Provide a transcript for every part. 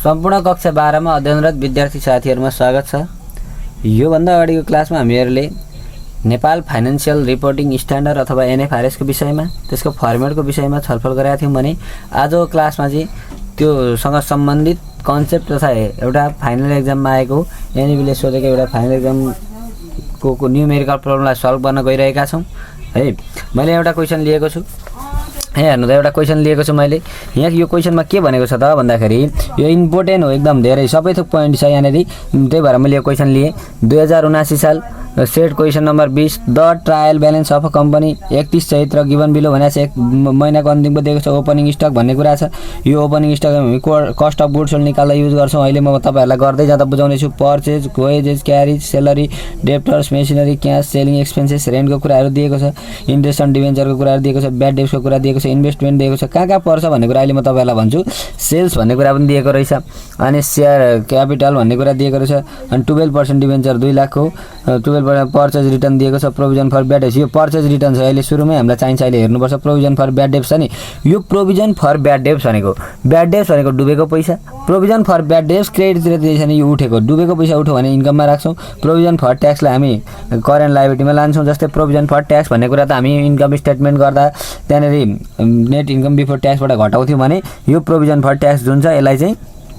सम्पूर्ण कक्षा 12 मा अध्ययनरत विद्यार्थी साथीहरुमा स्वागत छ। यो भन्दा अगाडिको क्लासमा हामीहरुले नेपाल फाइनान्शियल रिपोर्टिङ स्ट्यान्डर्ड अथवा एनएफआरएस को विषयमा त्यसको फर्मेटको विषयमा छलफल गरेका थियौं भने आजको क्लासमा चाहिँ त्यो सँग सम्बन्धित कन्सेप्ट तथा एउटा फाइनल एक्जाममा आएको एनएबीले सोधेको एउटा फाइनल एक्जाम को न्यूमेरिकल प्रब्लमलाई सल्भ गर्न गइरहेका छौं है। मैले एउटा क्वेशन लिएको छु। हेर्नु त एउटा क्वेशन लिएको छु मैले। यहाँ यो क्वेशनमा के भनेको छ त भन्दाखेरि यो इम्पोर्टेन्ट हो, एकदम धेरै सबै थोक पोइन्ट छ यहाँनेरि। त्यही भएर मैले यो क्वेशन लिए। 2079 साल set question number 20 the trial balance of a company 31 Chaitra given below भनेको छ। एक महिनाको अन्तिमको दिएको छ। ओपनिङ स्टक भन्ने कुरा छ। यो ओपनिङ स्टक हामी कस्ट अफ गुड्स सोल्ड निकाल्दा युज गर्छौं। अहिले म तपाईहरुलाई गर्दै जाँदा बुझाउने छु। Purchase, wages, carriage, salary, debtors, machinery, cash, selling expenses, रेन्टको कुराहरु दिएको छ। इन्ट्रेस्ट अन डिबेन्चरको कुराहरु दिएको छ। ब्याड डेब्ट्सको कुरा दिएको छ। इन्भेस्टमेन्ट दिएको छ। कहाँ पर्छ भन्ने कुरा अहिले म तपाईहरुलाई भन्छु। सेल्स भन्ने कुरा पनि दिएको रहेछ। अनि शेयर क्यापिटल भन्ने कुरा दिएको रहेछ। अनि 12% डिबेन्चर 2 लाख हो। 12% पर्चेज रिटर्न दिएको छ। प्रोभिजन फर ब्याड डेब्ट्स, यो पर्चेज रिटर्न छ। अहिले सुरुमै हामीलाई चाहिन्छ, अहिले हेर्नुपर्छ। प्रोभिजन फर ब्याड डेब्ट्स छ नि, यो प्रोभिजन फर ब्याड डेब्ट्स भनेको ब्याड डेब्ट्स भनेको डुबेको पैसा। प्रोभिजन फर ब्याड डेब्ट्स क्रेडिटतिर दिएछ नि, यो उठेको डुबेको पैसा उठ्यो भने इन्कममा राख्छौं। प्रोभिजन फर ट्याक्सलाई हामी करेन्ट लायबिलिटीमा लान्छौं। जस्तै प्रोभिजन फर ट्याक्स भन्ने कुरा त हामी इन्कम स्टेटमेन्ट गर्दा त्यहाँनेरि नेट इन्कम बिफोर ट्याक्सबाट घटाउँथ्यौं भने यो प्रोभिजन फर ट्याक्स जुन छ यसलाई चाहिँ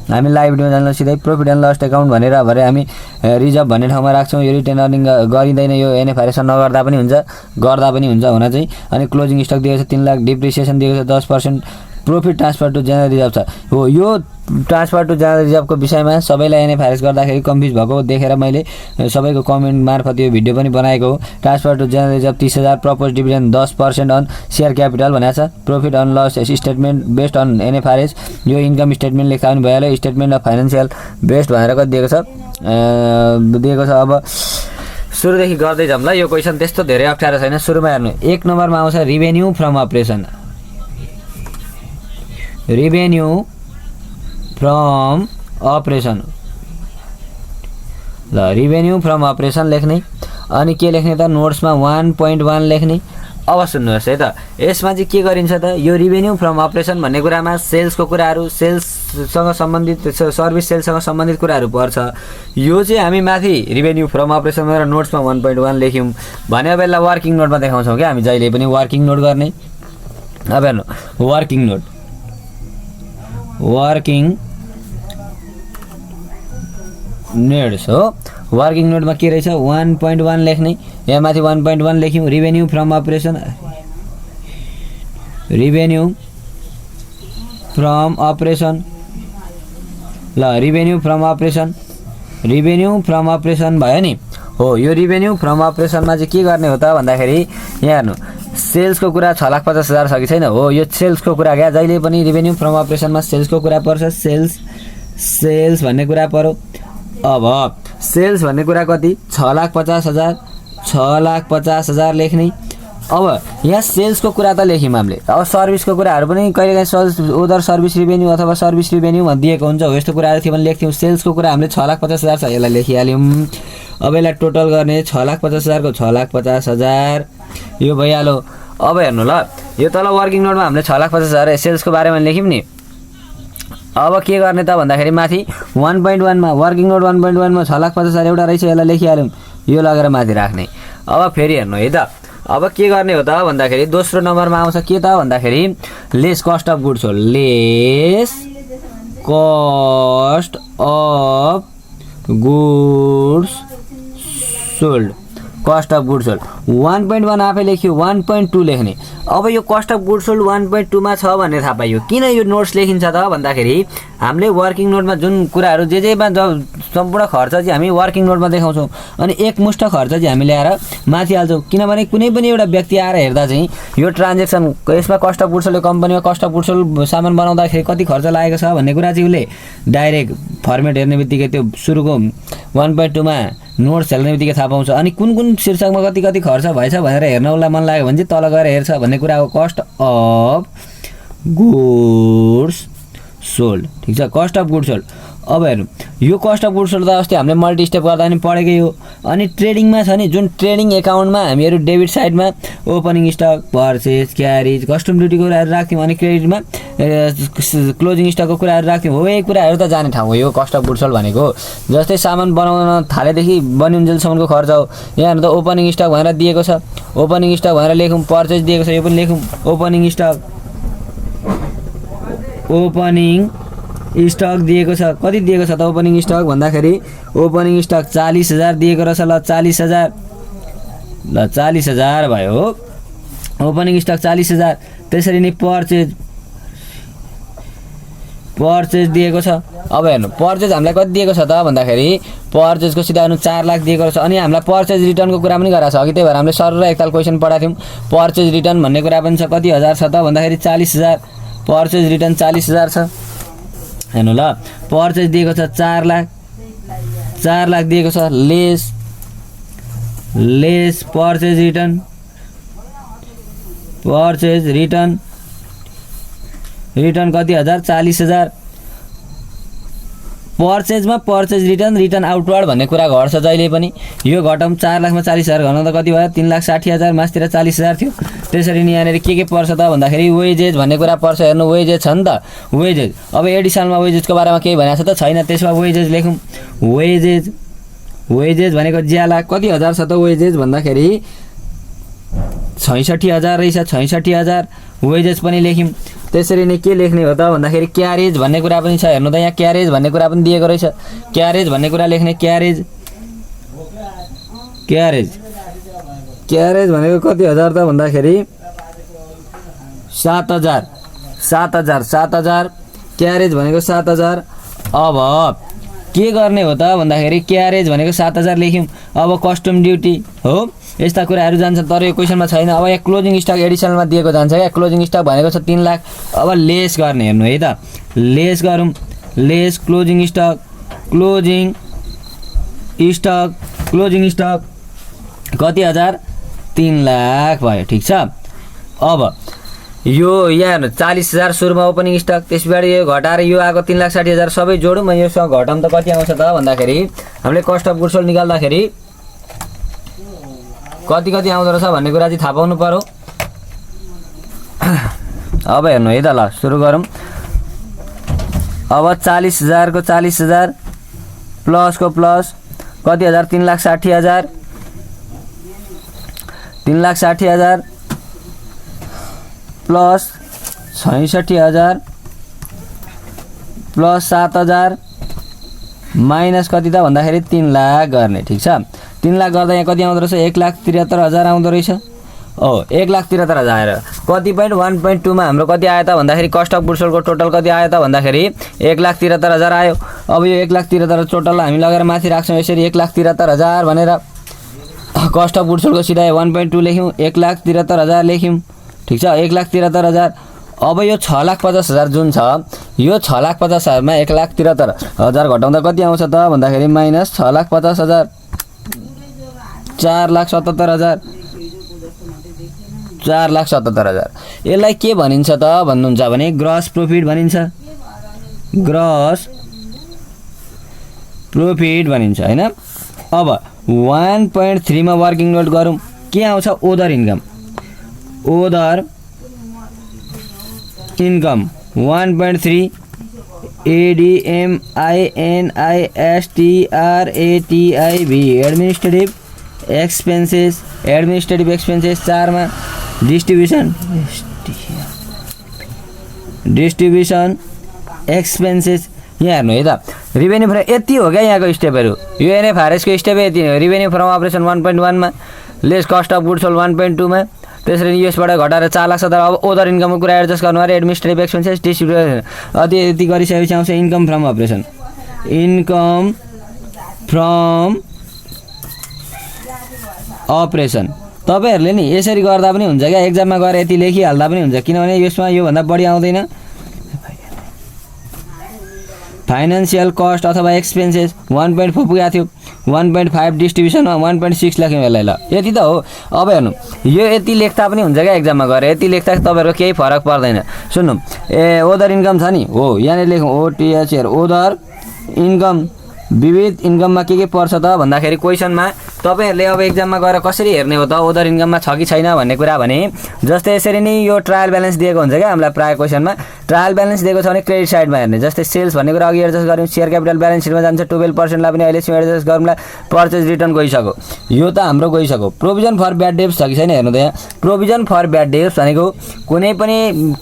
हामी लायबिलिटीमा जान्न सिधै प्रॉफिट एन्ड लस अकाउन्ट भनेर भरे हामी रिजर्भ भन्ने ठाउँमा राख्छौं। यो रिटेन अर्निङ गरिदैन, यो एनएफआरएस नगर्दा पनि हुन्छ, गर्दा पनि हुन्छ हुन चाहिँ। अनि क्लोजिङ स्टक दिएको छ 3 लाख। डिप्रिसिएसन दिएको छ 10%। Profit transfer to general reserve छ। हो यो ट्रान्सफर टु जनरल रिजर्भको विषयमा सबैलाई एनएफआरएस गर्दाखेरि कन्फ्युज भएको देखेर मैले सबैको कमेन्ट मार्फत यो भिडियो पनि बनाएको हो। Transfer to general reserve 30,000। Propose dividend 10% on share capital भनेको छ। Profit and loss statement based on NFRS, यो इन्कम स्टेटमेन्ट लेख्दा पनि भइहाल्यो। स्टेटमेन्ट अफ फाइनान्शियल बेस्ड भनेर कति दिएको छ। अब सुरुदेखि गर्दै जाऊँ ल। यो क्वेशन त्यस्तो धेरै अप्ठ्यारो छैन। सुरुमा हेर्नु, 1 नम्बरमा आउँछ revenue from operation. Revenue from operation ल, रेभेन्यू फ्रम अपरेसन लेख्ने। अनि के लेख्ने त नोट्समा 1.1 लेख्ने। अब सुन्नुहोस् है त, यसमा चाहिँ के गरिन्छ त, यो रेभेन्यू फ्रम अपरेसन भन्ने कुरामा सेल्सको कुराहरु, सेल्ससँग सम्बन्धित सर्भिस सेल्ससँग सम्बन्धित कुराहरु पर्छ। यो चाहिँ हामी माथि रेभेन्यू फ्रम अपरेसन भनेर नोट्समा 1.1 लेख्यौं भने बेला वर्किङ नोटमा देखाउँछौं के हामी जहिले पनि वर्किङ नोट गर्ने। अब हेर्नु, वर्किङ नोट, वर्किङ नोट्स हो। वर्किङ नोटमा के रहेछ 1.1 लेख्ने। यहाँ माथि 1.1 लेख्यौं। Revenue from operation, revenue from operation ल, revenue from operation, revenue from operation भयो नि। हो यो रेभेन्यू फ्रम अपरेसनमा चाहिँ के गर्ने हो त भन्दाखेरि यहाँ हेर्नु, सेल्सको कुरा 6,50,000 छ कि छैन। हो यो सेल्सको कुरा क्या, जहिले पनि रेभेन्यू फ्रम अपरेसनमा सेल्सको कुरा पर्छ। सेल्स भन्ने कुरा पर्यो। अब सेल्स भन्ने कुरा कति 6,50,000, 6,50,000 लेख्ने। अब यहाँ सेल्सको कुरा त लेख्यौं हामीले। अब सर्भिसको कुराहरु पनि कहिलेकाहीँ उधर सर्भिस रेभेन्यू अथवा सर्भिस रेभेन्यूमा दिएको हुन्छ हो। यस्तो कुराहरु थियो भने लेख्थ्यौं। सेल्सको कुरा हामीले 6,50,000 छ, यसलाई लेखिहाल्यौं। अब यसलाई टोटल गर्ने 6,50,000 को 6,50,000 यो भइहाल्यो। अब हेर्नु ल, यो तल वर्किङ नोटमा हामीले 6,50,000 सेल्सको बारेमा लेख्यौं नि। अब के गर्ने त भन्दाखेरि माथि 1.1 मा वर्किङ नोट 1.1 मा 6,50,000 एउटा रहेछ, यसलाई लेखिहाल्यौं। यो लगेर माथि राख्ने। अब फेरि हेर्नु है त, अब के गर्ने हो त भन्दाखेरि दोस्रो नम्बरमा आउँछ के त भन्दाखेरि lace cost of goods sold. Lace cost of goods sold, cost of goods sold 1.1 आफै लेख्यो। 1.2 लेख्ने। अब यो कस्ट अफ गुड्स सोल्ड 1.2 मा छ भन्ने थाहा पाइयो। किन यो नोट्स लेखिन्छ त भन्दाखेरि हामीले वर्किङ नोटमा जुन कुराहरु जेमा सम्पूर्ण खर्च चाहिँ हामी वर्किङ नोटमा देखाउँछौं। अनि एकमुष्ट खर्च चाहिँ हामी ल्याएर माथि हाल्छौं। किनभने कुनै पनि एउटा व्यक्ति आएर हेर्दा चाहिँ यो ट्रान्ज्याक्सन यसमा कस्ट अफ गुड्स सोल्ड, कम्पनीमा कस्ट अफ गुड्स सोल्ड सामान बनाउँदाखेरि कति खर्च लागेको छ भन्ने कुरा चाहिँ उले डाइरेक्ट फर्मेट हेर्नेबित्तिकै त्यो सुरुको 1.2 मा नोट्स हेर्नेबित्तिकै थाहा पाउँछ। अनि कुन शीर्षकमा कति खर्च भएछ भनेर हेर्न उसलाई मन लाग्यो भने चाहिँ तल गएर हेर्छ भन्ने कुरा हो। Cost of goods sold. ठिक छ, कस्ट अफ गुड्स सोल्ड। अब हेर्नु यो कस्ट अफ गुड्स सोल्ड त अस्ति हामीले मल्टी स्टेप गर्दा पनि पढेकै हो। अनि ट्रेडिङमा छ नि, जुन ट्रेडिङ एकाउन्टमा हामीहरू डेबिट साइडमा opening stock, purchase, carriage, custom ड्युटीको कुराहरू राख्थ्यौँ, अनि क्रेडिटमा क्लोजिङ स्टकको कुराहरू राख्थ्यौँ। हो यही कुराहरू त जाने ठाउँ हो यो कस्ट अफ गुड्स सोल्ड भनेको। जस्तै सामान बनाउन थालेदेखि बनिन्जेलसम्मको खर्च हो। यहाँ त ओपनिङ स्टक भनेर दिएको छ, ओपनिङ स्टक भनेर लेखौँ, पर्चेज दिएको छ यो पनि लेखौँ, ओपनिङ स्टक दिएको छ। कति दिएको छ त ओपनिङ स्टक भन्दाखेरि ओपनिङ स्टक 40,000 दिएको रहेछ। ल 40,000, ल 40,000 भयो हो ओपनिङ स्टक 40,000। त्यसरी नै पर्चेज दिएको छ। अब हेर्नु पर्चेज हामीलाई कति दिएको छ त भन्दाखेरि पर्चेजको सिधा हेर्नु 4 लाख दिएको रहेछ। अनि हामीलाई पर्चेज रिटर्नको कुरा पनि गराएको छ अघि, त्यही भएर हामीले सर र एकताल क्वेसन पढाएको थियौँ। पर्चेज रिटर्न भन्ने कुरा पनि छ, कति हजार छ त भन्दाखेरि 40,000। पर्चेज रिटर्न 40,000 छ। हेर्नु ल पर्चेज दिएको छ 4 लाख, 4 लाख दिएको छ। लेस पर्चेज रिटर्न कति हजार, 40,000। पर्चेजमा पर्चेज रिटर्न आउटवर्ड भन्ने कुरा घट्छ जहिले पनि। यो घटाउँ 4 लाखमा 40,000 घटाउँ त कति भयो, 3,60,000। मासतिर 40,000 थियो। त्यसरी नि यहाँनिर के पर्छ त भन्दाखेरि वेजेज भन्ने कुरा पर्छ। हेर्नु वेजेज छ नि त, वेजेज। अब एडिसनलमा वेजेजको बारेमा केही भनेको छ त छैन, त्यसमा वेजेज लेखौँ। वेजेज भनेको ज्याला कति हजार छ त वेजेज भन्दाखेरि 66,000 रहेछ, 66,000 वेजेज पनि लेख्यौँ। त्यसरी नै के लेख्ने हो त भन्दाखेरि क्यारेज भन्ने कुरा पनि छ। हेर्नु त यहाँ क्यारेज भन्ने कुरा पनि दिएको रहेछ, क्यारेज भन्ने कुरा लेख्ने। क्यारेज भनेको कति हजार त भन्दाखेरि 7,000 क्यारेज भनेको 7,000। अब के गर्ने हो त भन्दाखेरि क्यारेज भनेको 7,000 लेख्यौँ। अब कस्टम ड्युटी हो, यस्ता कुराहरू जान्छ, तर यो क्वेसनमा छैन। अब यहाँ क्लोजिङ स्टक एडिसनलमा दिएको जान्छ क्या, क्लोजिङ स्टक भनेको छ 3 लाख। अब लेस गर्ने हेर्नु है त, लेस गरौँ। लेस क्लोजिङ स्टक कति हजार, 3 लाख भयो। ठिक छ। अब यो यहाँ हेर्नु 40,000 सुरुमा ओपनिङ स्टक, त्यसबाट यो घटाएर यो आएको 3,60,000 सबै जोडौँ। योसँग घटाउँ त कति आउँछ त भन्दाखेरि हामीले कस्ट अफ गुड्स सोल्ड निकाल्दाखेरि कति आउँदो रहेछ भन्ने कुरा चाहिँ थाहा पाउनु पर्यो। अब हेर्नु है त, ल सुरु गरौँ। अब 40,000 को 40,000 प्लसको प्लस कति हजार, 3,60,000 प्लस 66,000 प्लस 7,000 माइनस कति त भन्दाखेरि 3 लाख गर्ने। ठिक छ। 3 लाख गर्दा यहाँ कति आउँदो रहेछ, 1,73,000 आउँदो रहेछ। 1,73,000 कति पोइन्ट 1.2 मा हाम्रो कति आयो त भन्दाखेरि कस्ट अफ गुड्स सोल्डको टोटल कति आयो त भन्दाखेरि 1,73,000 आयो। अब यो 1,73,000 टोटल हामी लगेर माथि राख्छौँ यसरी 1,73,000 भनेर। कस्ट अफ गुड्स सोल्डको सिधा 1.2 लेख्यौँ, 1,73,000 लेख्यौँ। ठिक छ, 1,73,000। अब यो 6,50,000 जुन छ, यो 6,50,000मा 1,73,000 घटाउँदा कति आउँछ त भन्दाखेरि माइनस 6,50,000, 4,77,000। यसलाई के भनिन्छ त भन्नुहुन्छ भने ग्रस प्रॉफिट भनिन्छ, ग्रस प्रॉफिट भनिन्छ हैन। अब 1.3 मा वर्किङ नोट गरौँ, के आउँछ, other income 1.3 ADMINISTRATIV administrative expenses 4 मा डिस्ट्रिब्युसन एक्सपेन्सेस। यहाँ हेर्नु है त, रिभेन्यू फ्रम यति हो क्या यहाँको स्टेपहरू। यो एनएफआरएसको स्टेप यति हो। रिभेन्यू फ्रम अपरेसन 1.1 मा, lace cost of goods sold 1.2 मा, त्यसरी यसबाट घटाएर 4,70,000। अब ओदर इन्कमको कुरा एडजस्ट गर्नु अरे, एडमिनिस्ट्रेटिभ एक्सपेन्सेस, डिस्ट्रिब्युसन यति गरिसकेपछि आउँछ इन्कम फ्रम अपरेसन। तपाईँहरूले नि यसरी गर्दा पनि हुन्छ क्या, एक्जाममा गएर यति लेखिहाल्दा पनि हुन्छ, किनभने यसमा योभन्दा बढी आउँदैन। फाइनेन्सियल कस्ट अथवा एक्सपेन्सेस 1.4 पुगेको थियो, 1.5 डिस्ट्रिब्युसनमा 1.6 लेख्यौँ यसलाई। ल यति त हो। अब हेर्नु यो यति लेख्दा पनि हुन्छ क्या एक्जाममा गएर, यति लेख्दा तपाईँहरूको केही फरक पर्दैन। सुन्नु ओदर इन्कम छ नि हो, यहाँनिर लेखौँ OTHR ओदर इन्कम। विविध इन्कममा के पर्छ त भन्दाखेरि क्वेसनमा तपाईँहरूले अब एक्जाममा गएर कसरी हेर्ने हो त ओदर इन्कममा छ कि छैन भन्ने कुरा भने जस्तै यसरी नै यो ट्रायल ब्यालेन्स दिएको हुन्छ क्या हामीलाई प्रायः क्वेसनमा। ट्रायल ब्यालेन्स दिएको छ भने क्रेडिट साइडमा हेर्ने, जस्तै सेल्स भन्ने कुरा अघि एडजस्ट गऱ्यौँ, सेयर क्यापिटल ब्यालेन्स सिटमा जान्छ 12%लाई पनि अहिलेसम्म एडजस्ट गरौँला, पर्चेज रिटर्न गइसक्यो, यो त हाम्रो गइसक्यो। प्रोभिजन फर ब्याड डेब्ट्स छ कि छैन हेर्नु त यहाँ। प्रोभिजन फर ब्याड डेब्ट्स भनेको कुनै पनि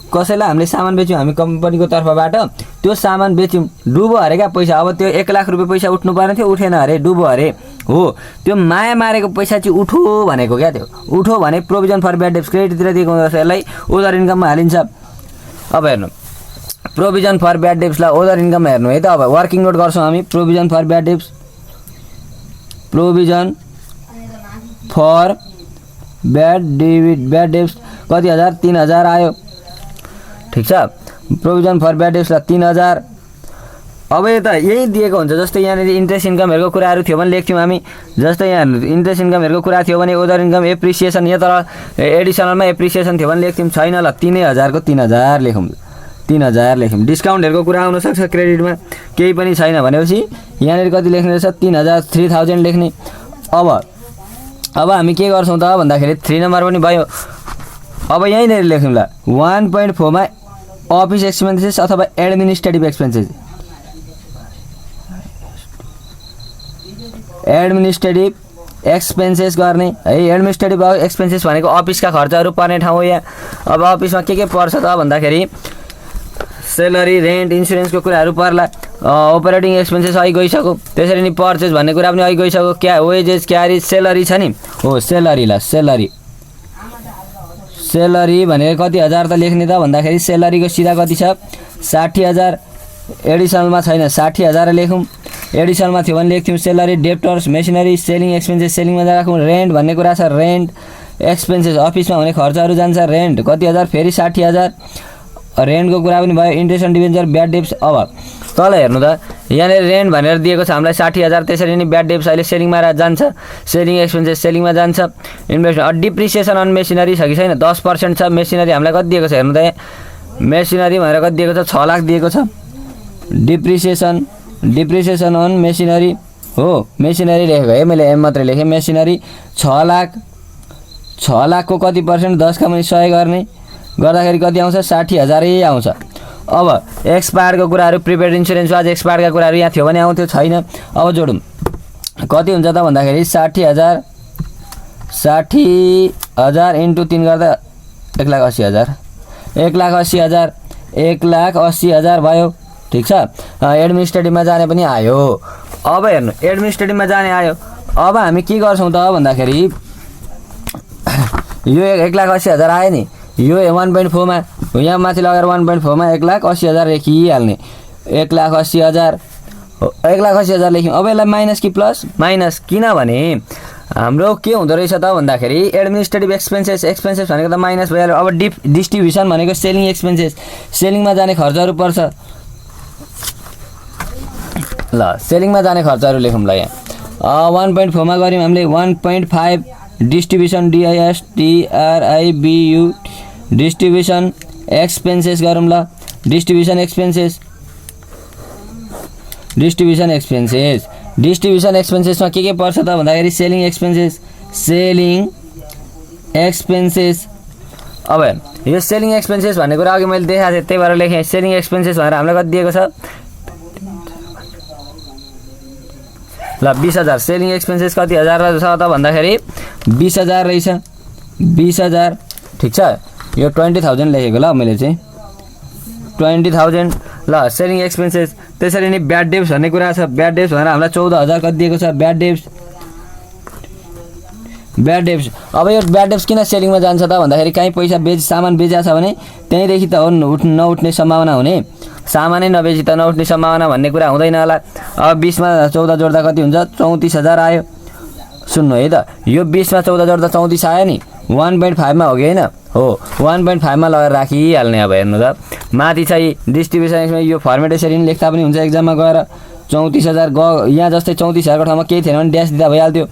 कसैलाई हामीले सामान बेच्यौँ हामी कम्पनीको तर्फबाट, त्यो सामान बेच्यौँ डुबो अरे क्या पैसा, अब त्यो 1 लाख रुपियाँ पैसा उठ्नु पर्ने थियो, उठेन अरे, डुबो अरे हो, त्यो माया मारेको पैसा चाहिँ उठो भनेको क्या, त्यो उठो भने प्रोभिजन फर ब्याड डेब्ट्स क्रेडिटतिर दिएको हुन्छ, यसलाई ओदर इन्कममा हालिन्छ। अब हेर्नु प्रोभिजन फर ब्याड डेब्ट्सलाई ओदर इन्कममा हेर्नु है त। अब वर्किङ नोट गर्छौँ हामी, provision for bad debts, provision for bad debts कति हजार 3000 आयो, ठिक छ। प्रोभिजन फर ब्याड डेब्ट्सलाई 3000। अब यता यही दिएको हुन्छ, जस्तै यहाँनिर इन्ट्रेस्ट इन्कमहरूको कुराहरू थियो भने लेख्थ्यौँ हामी, जस्तै यहाँ इन्ट्रेस्ट इन्कमहरूको कुरा थियो भने ओदर इन्कम एप्रिसिएसन, यहाँ तर एडिसनलमा एप्रिसिएसन थियो भने लेख्थ्यौँ, छैन ल 3000 को 3000 लेखौँ, 3000 लेख्यौँ। डिस्काउन्टहरूको कुरा आउनसक्छ क्रेडिटमा, केही पनि छैन भनेपछि यहाँनिर कति लेख्ने रहेछ 3000 लेख्ने। अब हामी के गर्छौँ त भन्दाखेरि 3 नम्बर पनि भयो। अब यहीँनिर लेख्यौँ ल 1.4 मा अफिस एक्सपेन्सेस अथवा एडमिनिस्ट्रेटिभ एक्सपेन्सेस, एडमिनिस्ट्रेटिभ एक्सपेन्सेस गर्ने है। एडमिनिस्ट्रेटिभ एक्सपेन्सेस भनेको अफिसका खर्चहरू पर्ने ठाउँ हो यहाँ। अब अफिसमा के पर्छ त भन्दाखेरि सेलरी, रेन्ट, इन्सुरेन्सको कुराहरू पर्ला। अपरेटिङ एक्सपेन्सेस अघि गइसक्यो, त्यसरी नै पर्चेज भन्ने कुरा पनि अघि गइसक्यो। क्या वेजेस, क्यारेज, सेलरी छ नि हो, सेलरी ल सेलरी भनेको कति हजार त लेख्ने त भन्दाखेरि सेलरीको सिधा कति छ 60000, एडिसनलमा छैन 60000 लेखौँ, एडिसनलमा थियो भने लेख्थ्यौँ salary, debtors, machinery, selling expenses, सेलिङमा राखौँ, रेन्ट भन्ने कुरा छ, रेन्ट एक्सपेन्सेस अफिसमा हुने खर्चहरू जान्छ, रेन्ट कति हजार फेरि 60000, रेन्टको कुरा पनि भयो। Interest and debenture, bad debts, अब तल हेर्नु त यहाँनिर रेन्ट भनेर दिएको छ हामीलाई 60000, त्यसरी नै ब्याड डेब्ट्स अहिले सेलिङमा जान्छ, सेलिङ एक्सपेन्सेस सेलिङमा जान्छ। इन्भेस्टमेन्ट डिप्रिसिएसन अन मेसिनरी छ कि छैन 10% छ। मेसिनरी हामीलाई कति दिएको छ हेर्नु त यहाँ, मेसिनरी भनेर कति दिएको छ 6 लाख दिएको छ। डिप्रिसिएसन अन मेसिनरी हो, मेसिनरी लेखेको है मैले, एम मात्रै लेखेँ, मेसिनरी 6 लाखको कति पर्सेन्ट 10 का 100 गर्ने गर्दाखेरि कति आउँछ 60000 आउँछ। अब एक्सपायर्डको कुराहरू, प्रिपेड इन्सुरेन्स वाज एक्सपायर्डका कुराहरू यहाँ थियो भने आउँथ्यो, छैन। अब जोडौँ कति हुन्छ त भन्दाखेरि 60000 इन्टु 3 गर्दा 1,80,000, 1,80,000 भयो, ठिक छ। एडमिनिस्ट्रेटिभमा जाने पनि आयो। अब हेर्नु एडमिनिस्ट्रेटिभमा जाने आयो। अब हामी के गर्छौँ त भन्दाखेरि यो 1,80,000 आयो नि, यो 1.4 मा यहाँ माथि लगाएर 1.4 मा 1,80,000 लेखिहाल्ने, 1,80,000 लेख्यौँ। अब यसलाई माइनस कि प्लस, माइनस, किनभने हाम्रो के हुँदो रहेछ त भन्दाखेरि एडमिनिस्ट्रेटिभ एक्सपेन्सेस भनेको त माइनस भइहाल्यो। अब डिस्ट्रिब्युसन भनेको सेलिङ एक्सपेन्सेस, सेलिङमा जाने खर्चहरू पर्छ ल, सेलिङमा जाने खर्चहरू लेखौँ ल यहाँ। 1.4 मा गऱ्यौँ हामीले 1.5 डिस्ट्रिब्युसन, DISTRIBU डिस्ट्रिब्युसन एक्सपेन्सेस गरौँ ल। डिस्ट्रिब्युसन एक्सपेन्सेसमा के पर्छ त भन्दाखेरि सेलिङ एक्सपेन्सेस। अब यो सेलिङ एक्सपेन्सेस भन्ने कुरा अघि मैले देखाएको थिएँ, त्यही भएर लेखेँ सेलिङ एक्सपेन्सेस भनेर हामीलाई कति दिएको छ ल 20,000। सेलिङ एक्सपेन्सेस कति हजार छ त भन्दाखेरि 20,000 रहेछ, 20,000, ठिक छ। यो 20,000 लेखेको ल मैले चाहिँ 20,000 ल सेलिङ एक्सपेन्सेस। त्यसरी नै ब्याड डेब्ट्स भन्ने कुरा छ, ब्याड डेब्ट्स भनेर हामीलाई 14,000 कति दिएको छ ब्याड डेब्ट्स। अब यो ब्याड डेब्ट्स किन सेलिङमा जान्छ त भन्दाखेरि कहीँ पैसा सामान बेचेको छ भने त्यहीँदेखि त हो नउठ्ने सम्भावना हुने, सामानै नबेची त नउठ्ने सम्भावना भन्ने कुरा हुँदैन होला। अब 20 मा 14 जोड्दा कति हुन्छ 34,000 आयो। सुन्नु है त, यो 20 मा 14 जोड्दा 34 आयो नि, 1.5 मा हो कि होइन हो, 1.5 मा लगाएर राखिहाल्ने। अब हेर्नु त माथि चाहिँ डिस्ट्रिब्युसन, यो फर्मेट यसरी नै लेख्दा पनि हुन्छ एक्जाममा गएर, 34,000 गयो, यहाँ जस्तै 34,000 को ठाउँमा केही थिएन भने ड्यास दिँदा भइहाल्थ्यो।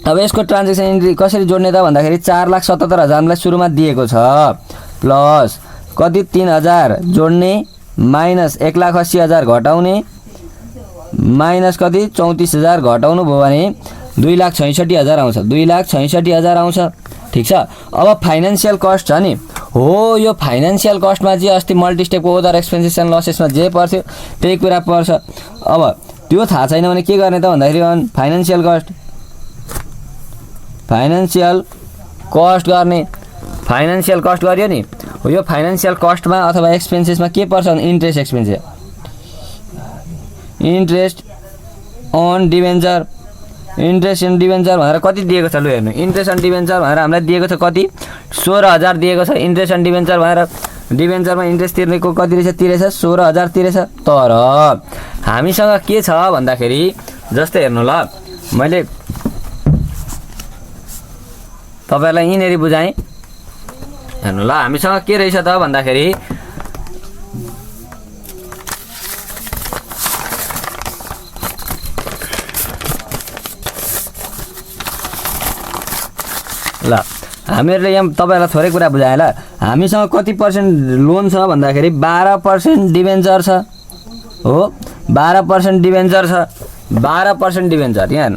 अब यसको ट्रान्जेक्सन एन्ट्री कसरी जोड्ने त भन्दाखेरि 4,77,000 मलाई सुरुमा दिएको छ, प्लस कति 3,000 जोड्ने माइनस 1,80,000 घटाउने माइनस कति 34,000 घटाउनु भयो भने 2,66,000 आउँछ, 2,66,000 आउँछ। ठिक छ। अब फाइनेन्सियल कस्ट छ नि, हो यो फाइनेन्सियल कस्टमा चाहिँ अस्ति मल्टिस्टेपको अदर एक्सपेन्सेस एन्ड लसेसमा जे पर्थ्यो त्यही कुरा पर्छ। अब त्यो थाहा छैन भने के गर्ने त भन्दाखेरि फाइनेन्सियल कस्ट गर्ने, फाइनेन्सियल कस्ट गर्यो नि, हो यो फाइनेन्सियल कस्टमा अथवा एक्सपेन्सेसमा के पर्छ भने interest expenses, interest on debenture, interest on debenture भनेर कति दिएको छ लु हेर्नु, इन्ट्रेस्ट अन डिभेन्चर भनेर हामीलाई दिएको छ कति 16,000 दिएको छ इन्ट्रेस्ट अन डिभेन्चर भनेर। डिभेन्चरमा इन्ट्रेस्ट तिर्नेको कति रहेछ, 16,000 तिरेछ। तर हामीसँग के छ भन्दाखेरि जस्तै हेर्नु ल, मैले तपाईहरुलाई यिनेरी बुझाएँ हेर्नु ल, हामीसँग के रहेछ त भन्दाखेरि ल हामीहरूले यहाँ तपाईहरुलाई थोरै कुरा बुझाएँ ल, हामीसँग कति पर्सेन्ट लोन छ भन्दाखेरि 12% डिभेन्चर छ, हो 12% डिभेन्चर छ, 12% डिभेन्चर, यहाँ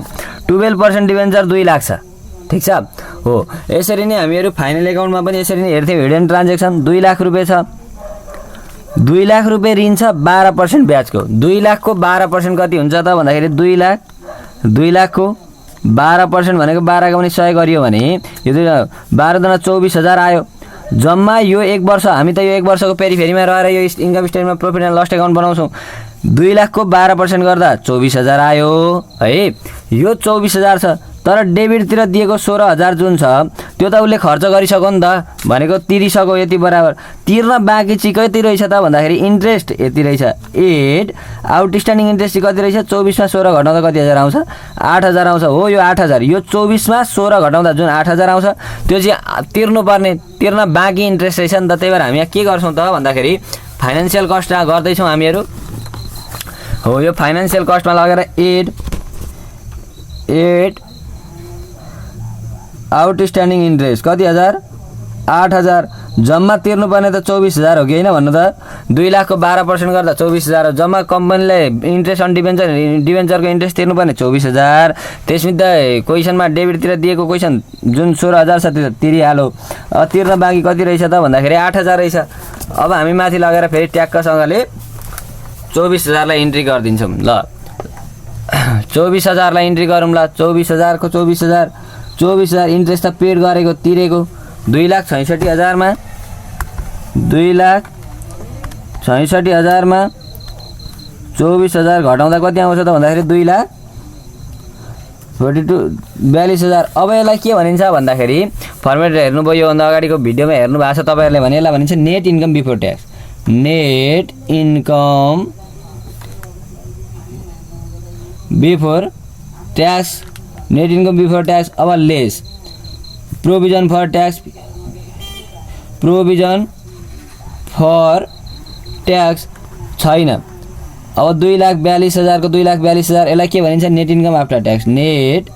12% डिभेन्चर 2 लाख छ। ठिक छ। हो यसरी नै हामीहरू फाइनल एकाउन्टमा पनि यसरी नै हेर्थ्यौँ, हिडन ट्रान्जेक्सन 2 लाख रुपियाँ छ, 2 लाख रुपियाँ ऋण छ 12% ब्याजको, 2 लाखको 12% कति हुन्छ त भन्दाखेरि 2 लाखको 12% भनेको 12 का 100 गरियो भने यो 12 दुना 24,000 आयो। जम्मा यो 1 वर्ष हामी त यो 1 वर्षको पेरिफेरीमा रहेर यो इन्कम स्टेटमेन्टमा प्रॉफिट एन्ड लस एकाउन्ट बनाउँछौँ। 2 लाखको 12% गर्दा 24,000 आयो है, यो 24,000 छ। तर डेबिटतिर दिएको 16,000 जुन छ त्यो त उसले खर्च गरिसक्यो नि त, भनेको तिरिसक्यो यति बराबर। तिर्न बाँकी चाहिँ कति रहेछ त भन्दाखेरि इन्ट्रेस्ट यति रहेछ 8, आउटस्ट्यान्डिङ इन्ट्रेस्ट चाहिँ कति रहेछ 24 मा 16 घटाउँदा कति हजार आउँछ 8,000 आउँछ। हो यो 8,000 यो 24 मा 16 घटाउँदा जुन 8,000 आउँछ त्यो चाहिँ तिर्न बाँकी इन्ट्रेस्ट रहेछ नि त। त्यही भएर हामी यहाँ के गर्छौँ त भन्दाखेरि फाइनेन्सियल कस्ट गर्दैछौँ हामीहरू। हो यो फाइनेन्सियल कस्टमा लगेर 8 आउटस्ट्यान्डिङ इन्ट्रेस्ट कति हजार 8,000, जम्मा तिर्नुपर्ने त 24,000 हो कि होइन भन्नु त। 2 लाखको 12% गर्दा 24,000 हो। जम्मा कम्पनीले इन्ट्रेस्ट अन डिभेन्चरको इन्ट्रेस्ट तिर्नुपर्ने 24,000। त्यसमा क्वेसनमा डेबिटतिर दिएको क्वेसन जुन 16,000 छ त्यो तिरिहाल्यो। तिर्न बाँकी कति रहेछ त भन्दाखेरि 8,000 रहेछ। अब हामी माथि लगेर फेरि ट्याक्कसँगले 24,000 लाई इन्ट्री गरिदिन्छौँ ल। 24,000 लाई इन्ट्री गरौँ ल। 24,000 को 24,000 इन्ट्रेस्ट त पेड गरेको तिरेको 2,66,000 मा 2,66,000 मा 24,000 घटाउँदा कति आउँछ त भन्दाखेरि 2,42,000। अब यसलाई के भनिन्छ भन्दाखेरि फर्मेट हेर्नुभयो यो भन्दा अगाडिको भिडियोमा हेर्नु भएको छ तपाईहरुले भने यसलाई भनिन्छ net income before tax. Net income before tax, net income before tax. अब less provision for tax, provision for tax छैन। अब 2,42,000 को 2,42,000 यसलाई के भनिन्छ net income after tax. Net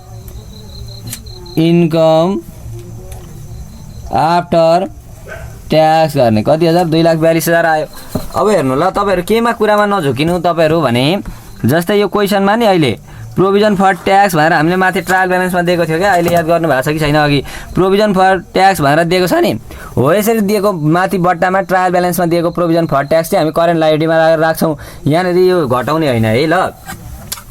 income after tax गर्ने कति हजार 2,42,000 आयो। अब हेर्नु ल तपाईहरु केमा कुरामा नझुकिनु तपाईहरु भने जस्तै यो क्वेसनमा नि अहिले प्रोभिजन फर ट्याक्स भनेर हामीले माथि ट्रायल ब्यालेन्समा दिएको थियो क्या, अहिले याद गर्नु भएको छ कि छैन। अघि प्रोभिजन फर ट्याक्स भनेर दिएको छ नि, हो यसरी दिएको माथि बट्टामा ट्रायल ब्यालेन्समा दिएको प्रोभिजन फर ट्याक्स चाहिँ हामी करेन्ट लायबिलिटीमा राख्छौँ। यहाँनिर यो घटाउने होइन है ल,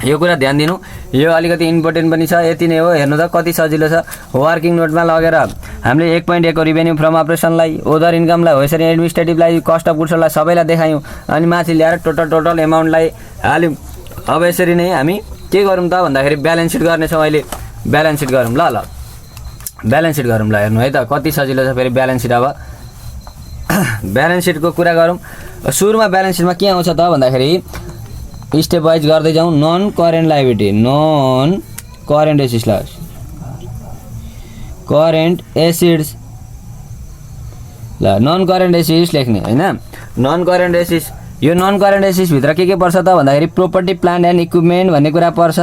यो कुरा ध्यान दिनु। यो अलिकति इम्पोर्टेन्ट पनि छ। यति नै हो, हेर्नु त कति सजिलो छ। वर्किङ नोटमा लगेर हामीले 1.1 को रिभेन्यू फ्रम अपरेसनलाई, ओदर इन्कमलाई, हो यसरी एडमिनिस्ट्रेटिभलाई, कस्ट अफ गुड्सलाई सबैलाई देखायौँ अनि माथि ल्याएर टोटल एमाउन्टलाई हाल्यौँ। अब यसरी नै हामी के गरौँ त भन्दाखेरि ब्यालेन्स सिट गर्नेछौँ। अहिले ब्यालेन्स सिट गरौँ ल ब्यालेन्स सिट गरौँ ल। हेर्नु है त कति सजिलो छ फेरि ब्यालेन्स सिट। अब ब्यालेन्स सिटको कुरा गरौँ। सुरुमा ब्यालेन्स सिटमा के आउँछ त भन्दाखेरि स्टेप वाइज गर्दै जाउँ। Non current liability, non current assets, current assets ल, नन करेन्ट एसिड्स लेख्ने होइन। नन करेन्ट एसिड्स यो नन करेन्ट एसेट्सभित्र के पर्छ त भन्दाखेरि प्रोपर्टी प्लान्ट एन्ड इक्विपमेन्ट भन्ने कुरा पर्छ।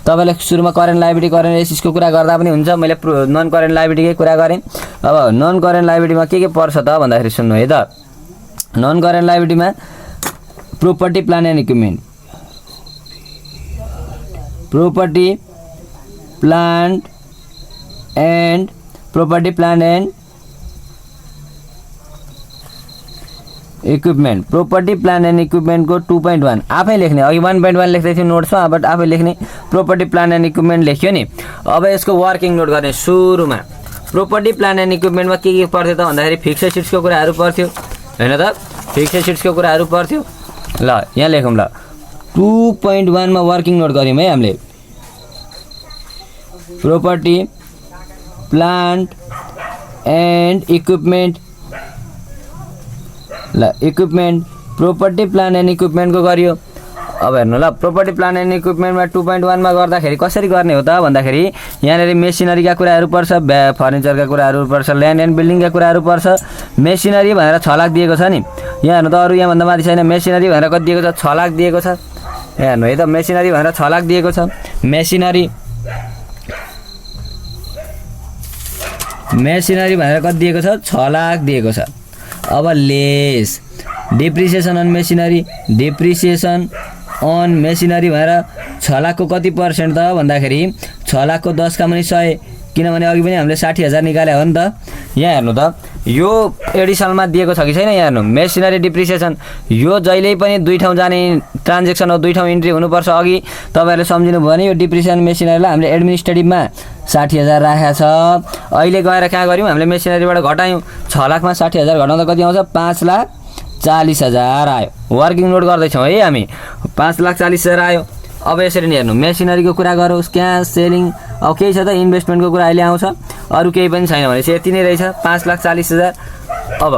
तपाईँले सुरुमा करेन्ट लायबिलिटी करेन्ट एसेट्सको कुरा गर्दा पनि हुन्छ, मैले नन करेन्ट लायबिलिटीकै कुरा गरेँ। अब नन करेन्ट लायबिलिटीमा के पर्छ त भन्दाखेरि सुन्नु है त, नन करेन्ट लायबिलिटीमा property plant and equipment, property plant and equipment, property plant and इक्विपमेन्टको 2.1 आफै लेख्ने, अघि 1.1 लेख्दै थियो नोट्समा, अब आफै लेख्ने प्रोपर्टी प्लान्ट एन्ड इक्विपमेन्ट लेख्यो नि। अब यसको वर्किङ नोट गर्ने सुरुमा प्रोपर्टी प्लान्ट एन्ड इक्विपमेन्टमा के पर्थ्यो त भन्दाखेरि फिक्स एसेट्सको कुराहरू पर्थ्यो हैन त, फिक्स एसेट्सको कुराहरू पर्थ्यो। ल यहाँ लेखौँ, ल 2.1 मा वर्किङ नोट गऱ्यौँ है हामीले, प्रोपर्टी प्लान्ट एन्ड इक्विपमेन्ट। ल इक्विपमेन्ट प्रोपर्टी प्लान्ट एन्ड इक्विपमेन्टको गरियो। अब हेर्नु ल, प्रोपर्टी प्लान्ट एन्ड इक्विपमेन्टमा 2.1 मा गर्दाखेरि कसरी गर्ने हो त भन्दाखेरि यहाँनिर मेसिनरीका कुराहरू पर्छ, फर्निचरका कुराहरू पर्छ, ल्यान्ड एन्ड बिल्डिङका कुराहरू पर्छ। मेसिनरी भनेर 6 लाख दिएको छ नि, यहाँ हेर्नु त अरू यहाँभन्दा माथि छैन, मेसिनरी भनेर कति दिएको छ 6 लाख दिएको छ। यहाँ हेर्नु है त, मेसिनरी भनेर 6 लाख दिएको छ। मेसिनरी भनेर कति दिएको छ 6 लाख दिएको छ। अब less depreciation on machinery, depreciation on machinery भनेर 6 लाखको कति पर्सेन्ट त भन्दाखेरि 6 लाखको 10 का मुनि 100, किनभने अघि पनि हामीले 60,000 निकाले हो नि त। यहाँ हेर्नु त, यो एडिसनलमा दिएको छ कि छैन, यहाँ हेर्नु मेसिनरी डिप्रिसिएसन, यो जहिले पनि 2 ठाउँ जाने ट्रान्जेक्सन हो, 2 ठाउँ इन्ट्री हुनुपर्छ। अघि तपाईँहरूले सम्झिनु भयो भने यो डिप्रिसिएसन मेसिनरीलाई हामीले एडमिनिस्ट्रेटिभमा 60,000 राखेको छ। अहिले गएर कहाँ गऱ्यौँ हामीले मेसिनरीबाट घटायौँ, 6 लाखमा 60,000 घटाउँदा कति आउँछ 5,40,000 आयो। वर्किङ नोट गर्दैछौँ है हामी, 5,40,000 आयो। अब यसरी नै हेर्नु, मेसिनरीको कुरा गरौँ, क्यास सेलिङ, अब केही छ त इन्भेस्टमेन्टको कुरा अहिले आउँछ, अरू केही पनि छैन भनेपछि यति नै रहेछ 5,40,000। अब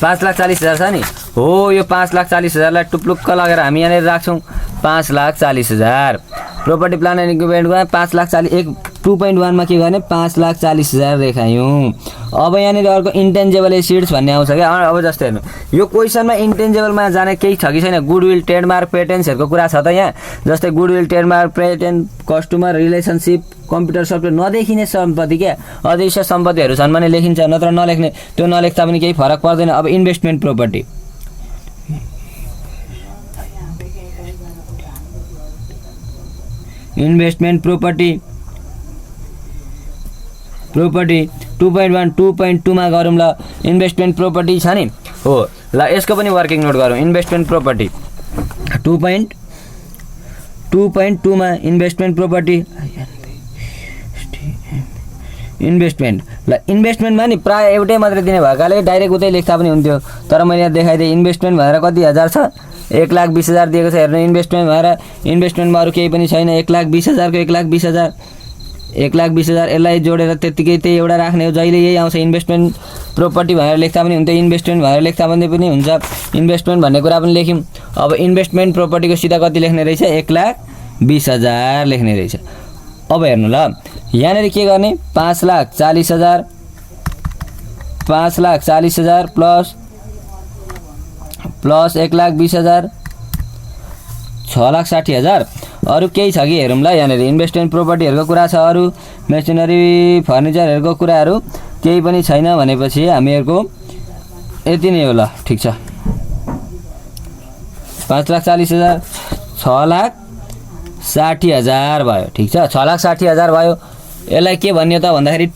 5,40,000 छ नि, हो यो 5,40,000 लाई टुप्लुक्क लगेर हामी यहाँनिर राख्छौँ 5,40,000। प्रोपर्टी प्लान एन्ड इक्विपमेन्टमा 5,40,000 2.1 मा के गर्ने 5,40,000 देखायौँ। अब यहाँनिर अर्को इन्टेन्जेबल एसेट्स भन्ने आउँछ क्या। अब जस्तै हेर्नु, यो क्वेसनमा इन्टेन्जेबलमा जाने केही छ कि छैन, गुडविल ट्रेडमार्क पेटेन्ट्सहरूको कुरा छ त यहाँ। जस्तै goodwill trademark patent customer relationship computer software नदेखिने सम्पत्ति क्या, अदृश्य सम्पत्तिहरू छन् भने लेखिन्छ, नत्र नलेख्ने, त्यो नलेख्दा पनि केही फरक पर्दैन। अब इन्भेस्टमेन्ट प्रोपर्टी, इन्भेस्टमेन्ट प्रोपर्टी 2.1 2.2 मा गरौँ ल। इन्भेस्टमेन्ट प्रोपर्टी छ नि, हो ल यसको पनि वर्किङ नोट गरौँ। इन्भेस्टमेन्ट प्रोपर्टी 2.2 मा इन्भेस्टमेन्ट प्रोपर्टी इन्भेस्टमेन्ट, ल इन्भेस्टमेन्टमा नि प्रायः एउटै मात्रै दिने भएकाले डाइरेक्ट उतै लेख्दा पनि हुन्थ्यो, तर मैले यहाँ देखाइदिएँ इन्भेस्टमेन्ट भनेर कति हजार छ 1,20,000 दिएको छ। हेर्नु इन्भेस्टमेन्ट भएर इन्भेस्टमेन्टमा अरू केही पनि छैन, 1,20,000 को 1,20,000 यसलाई जोडेर त्यतिकै त्यही एउटा राख्ने हो, जहिले यही आउँछ। इन्भेस्टमेन्ट प्रोपर्टी भनेर लेख्दा पनि हुन्छ, इन्भेस्टमेन्ट भनेर लेख्दा पनि हुन्छ, इन्भेस्टमेन्ट भन्ने कुरा पनि लेख्यौँ। अब इन्भेस्टमेन्ट प्रोपर्टीको सिधा कति लेख्ने रहेछ 1,20,000 लेख्ने रहेछ। अब हेर्नु ल, यहाँनिर के गर्ने 5,40,000 प्लस 1,20,000 6,60,000। अरू केही छ कि हेरौँ ल, यहाँनिर इन्भेस्टमेन्ट प्रोपर्टीहरूको कुरा छ, अरू मेसिनरी फर्निचरहरूको कुराहरू केही पनि छैन भनेपछि हामीहरूको यति नै हो। ल ठिक छ, 5,40,000 6,60,000 भयो, ठिक छ 6,60,000 भयो। यसलाई के भन्यो त भन्दाखेरि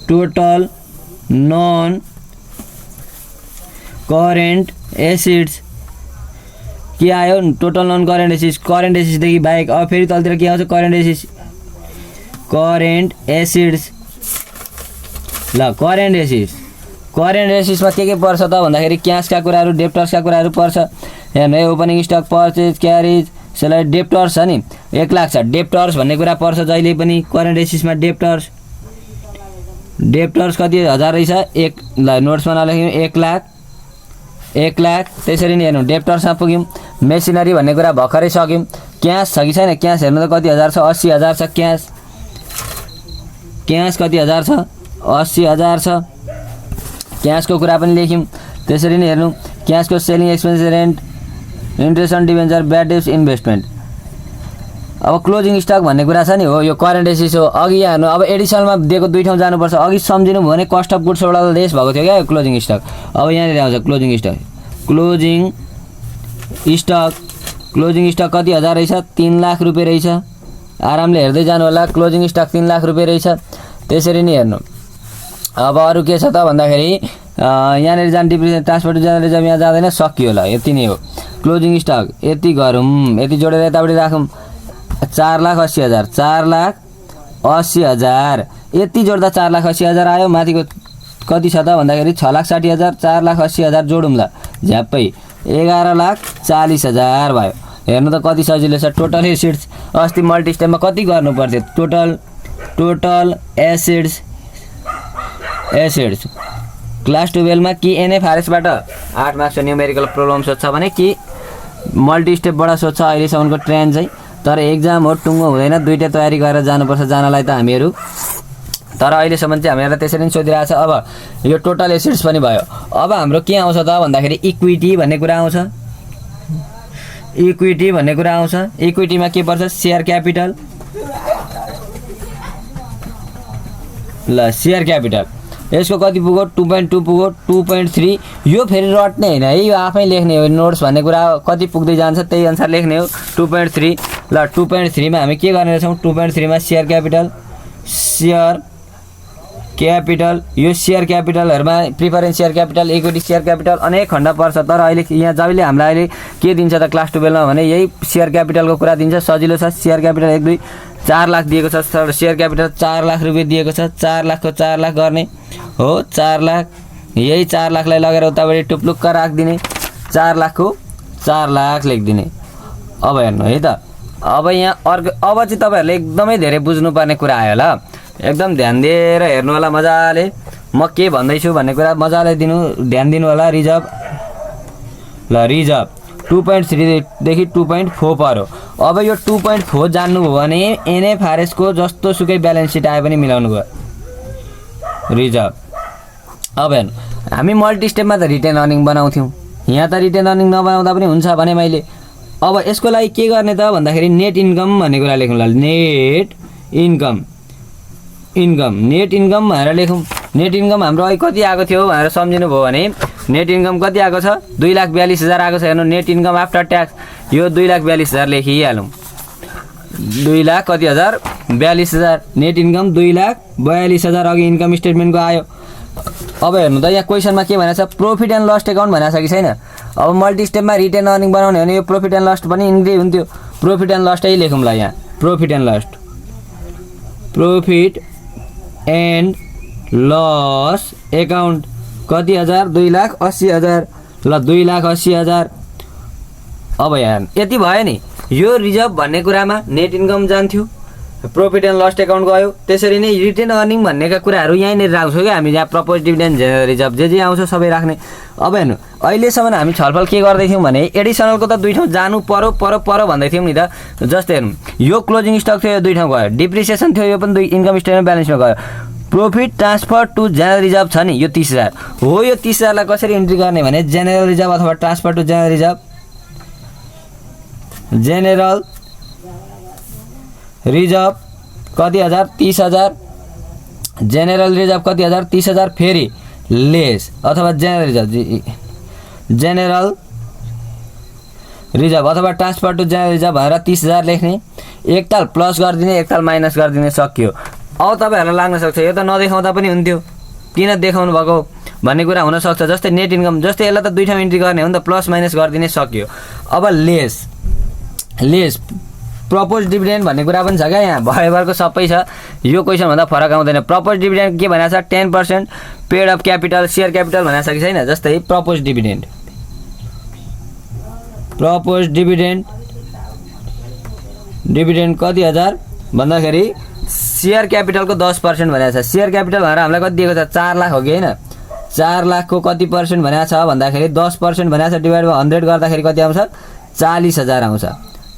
टोटल नन करेन्ट एसेट्स के आयो, टोटल नन करेन्ट एसेट्सदेखि बाहेक। अब फेरि तलतिर के आउँछ करेन्ट एसेट्स। ल करेन्ट एसेट्समा के पर्छ त भन्दाखेरि क्यासका कुराहरू, डेप्टर्सका कुराहरू पर्छ। हेर्नु है, opening stock, purchase, carriage, salary, debtors छ नि 1 लाख छ, डेप्टर्स भन्ने कुरा पर्छ जहिले पनि करेन्ट एसेट्समा। डेप्टर्स कति हजार रहेछ, ल नोट्समा नलेख्यौँ 1 लाख। त्यसरी नै हेर्नु डेप्टर्समा पुग्यौँ। मेसिनरी भन्ने कुरा भर्खरै सक्यौँ। क्यास छ कि छैन, क्यास हेर्नु त कति हजार छ 80,000 छ क्यास कति हजार छ 80,000 छ। क्यासको कुरा पनि लेख्यौँ। त्यसरी नै हेर्नु क्यासको selling expense rent interest on debenture bad debts investment. अब क्लोजिङ स्टक भन्ने कुरा छ नि हो यो करेन्ट एसेट्स हो। अघि यहाँ हेर्नु अब एडिसनलमा दिएको दुई ठाउँ जानुपर्छ। अघि सम्झिनु भयो भने कस्ट अफ गुड्सबाट लेस भएको थियो क्या क्लोजिङ स्टक। अब यहाँनिर आउँछ क्लोजिङ स्टक। क्लोजिङ स्टक कति हजार रहेछ 3 लाख रुपियाँ रहेछ। आरामले हेर्दै जानु होला। क्लोजिङ स्टक 3 लाख रुपियाँ रहेछ। त्यसरी नै हेर्नु। अब अरू के छ त भन्दाखेरि यहाँनिर जाने डिप्रिसिएसन ट्रान्सपोर्ट जनरलिजम यहाँ जाँदैन सकियो होला यति नै हो। क्लोजिङ स्टक यति गरौँ यति जोडेर यतापट्टि राखौँ 4,80,000 4,80,000 यति जोड्दा 4,80,000 आयो। माथिको कति छ त भन्दाखेरि 6,60,000 4,80,000 जोडौँला झ्याप्पै 11,40,000 भयो। हेर्नु त कति सजिलो छ। टोटल एसिड्स अस्ति मल्टी स्टेपमा कति गर्नु पर्थ्यो टोटल एसिड्स क्लास 12 मा कि एनएफआरएसबाट 8 मार्क्स न्युमेरिकल प्रब्लम सोध्छ भने कि मल्टी स्टेपबाट सोध्छ अहिलेसम्मको ट्रेन्ड चाहिँ। तर एक्जाम हो टुङ्गो हुँदैन दुईटै तयारी गरेर जानुपर्छ जानलाई त हामीहरू। तर अहिलेसम्म चाहिँ हामीहरूलाई त्यसरी नै सोधिरहेको छ। अब यो टोटल एसिड्स पनि भयो। अब हाम्रो के आउँछ त भन्दाखेरि इक्विटी भन्ने कुरा आउँछ। इक्विटीमा के पर्छ सेयर क्यापिटल। ल सेयर क्यापिटल यसको कति पुग्यो 2.2 पुग्यो 2.3। यो फेरि रट्ने होइन है यो आफै लेख्ने हो। नोट्स भन्ने कुरा कति पुग्दै जान्छ त्यही अनुसार लेख्ने हो। 2.3 ल 2.3 मा हामी के गर्ने रहेछौँ 2.3 मा सेयर क्यापिटल यो सेयर क्यापिटलहरुमा preference share capital equity share capital अनेक खण्ड पर्छ। तर अहिले यहाँ जहिले हामीलाई अहिले के दिन्छ त क्लास 12 मा भने यही सेयर क्यापिटलको कुरा दिन्छ। सजिलो छ। सेयर क्यापिटल 1 2 4 लाख दिएको छ। सेयर क्यापिटल 4 लाख रुपियाँ दिएको छ। 4 लाखको 4 लाख गर्ने हो 4 लाख। यही 4 लाखलाई लगेर उताबाट टुप्लुक्क राखिदिने 4 लाखको 4 लाख लेखिदिने। अब हेर्नु है त। अब यहाँ अर्को अब चाहिँ तपाईहरुले एकदमै धेरै बुझ्नुपर्ने कुरा आयो ल। एकदम ध्यान दिएर हेर्नु होला मजाले। म के भन्दैछु भन्ने कुरा मजाले ध्यान दिनु होला। रिजर्भ 2.3 देखि 2.4 पर्यो। अब यो 2.4 जान्नु भयो भने एनएफआरएस को जस्तो सुकै ब्यालेन्स सिट आए पनि मिलाउनु भयो रिजर्भ। अब हेर्नु हामी मल्टी स्टेपमा त रिटेन अर्निङ बनाउँथ्यौं। यहाँ त रिटेन अर्निङ नबनाउँदा पनि हुन्छ भने मैले अब यसको लागि के गर्ने त भन्दाखेरि नेट इन्कम भन्ने कुरा लेखौँ ल। नेट इन्कम भनेर लेखौँ। नेट इन्कम हाम्रो अहिले कति आएको थियो भनेर सम्झिनु भयो भने नेट इन्कम कति आएको छ 2,42,000 आएको छ। हेर्नु नेट इन्कम आफ्टर ट्याक्स यो 2,42,000 लेखिहालौँ। 2,00,000 कति हजार 42,000 नेट इन्कम 2,42,000 अघि इन्कम स्टेटमेन्टको आयो। अब हेर्नु त यहाँ क्वेसनमा के भनेको छ प्रॉफिट एन्ड लस अकाउन्ट भनेको छ कि छैन। अब मल्टी स्टेपमा रिटेन अर्निङ बनाउने भने यो प्रॉफिट एन्ड लस पनि इन्क्लुड हुन्थ्यो। प्रॉफिट एन्ड लसै लेखौँ ल यहाँ। प्रॉफिट एन्ड लस अकाउन्ट कति हजार 2,80,000 ल 2,80,000। अब यहाँ यति भयो नि। यो रिजर्भ भन्ने कुरामा नेट इन्कम जान्थ्यो प्रॉफिट एन्ड लस अकाउन्ट गयो। त्यसरी नै रिटेन अर्निङ भन्नेका कुराहरू यहीँनिर राख्छौँ क्या हामी। यहाँ प्रपोज डिभिडेन्ड जेनरल रिजर्भ जे आउँछ सबै राख्ने। अब हेर्नु अहिलेसम्म हामी छलफल के गर्दै थियौँ भने एडिसनलको त दुई ठाउँ जानु पर्यो भन्दै थियौँ नि त। जस्तै हेर्नु यो क्लोजिङ स्टक थियो यो दुई ठाउँ गयो। डिप्रिसिएसन थियो यो पनि दुई इन्कम स्टेटमेन्ट ब्यालेन्समा गयो। Profit transfer to general reserve छ नि यो 30,000 हो। यो 30,000 लाई कसरी इन्ट्री गर्ने भने जेनरल रिजर्भ अथवा transfer to general reserve. General reserve कति हजार 30,000 जेनरल रिजर्भ कति हजार 30,000 फेरि लेस अथवा जेनरल रिजर्भ अथवा ट्रान्सफर टु जेनरल रिजर्भ भनेर 30,000 लेख्ने। एकताल प्लस गरिदिने एकताल माइनस गरिदिने सकियो। अब तपाईहरुलाई लाग्न सक्छ यो त नदेखाउँदा पनि हुन्थ्यो किन देखाउनु भएको भन्ने कुरा हुन सक्छ। जस्तै नेट इन्कम जस्तै यसलाई त दुई ठाउँ इन्ट्री गर्ने हो नि त प्लस माइनस गरिदिने सकियो। अब लेस प्रपोज डिभिडेन्ड भन्ने कुरा पनि छ क्या यहाँ भरेभरको सबै छ। यो क्वेसन भन्दा फरक आउँदैन। प्रपोज डिभिडेन्ड के भनेको छ 10% paid of capital share capital भनेको छ कि छैन। जस्तै प्रपोज डिभिडेन्ड कति हजार भन्दाखेरि सेयर क्यापिटलको 10% भनेको छ। सेयर क्यापिटल भनेर हामीलाई कति दिएको छ 4 लाख हो कि हैन। 4 लाखको कति पर्सेन्ट भनेको छ भन्दाखेरि 10% भनेको छ डिभाइड बाइ 100 गर्दाखेरि कति आउँछ 40,000 आउँछ।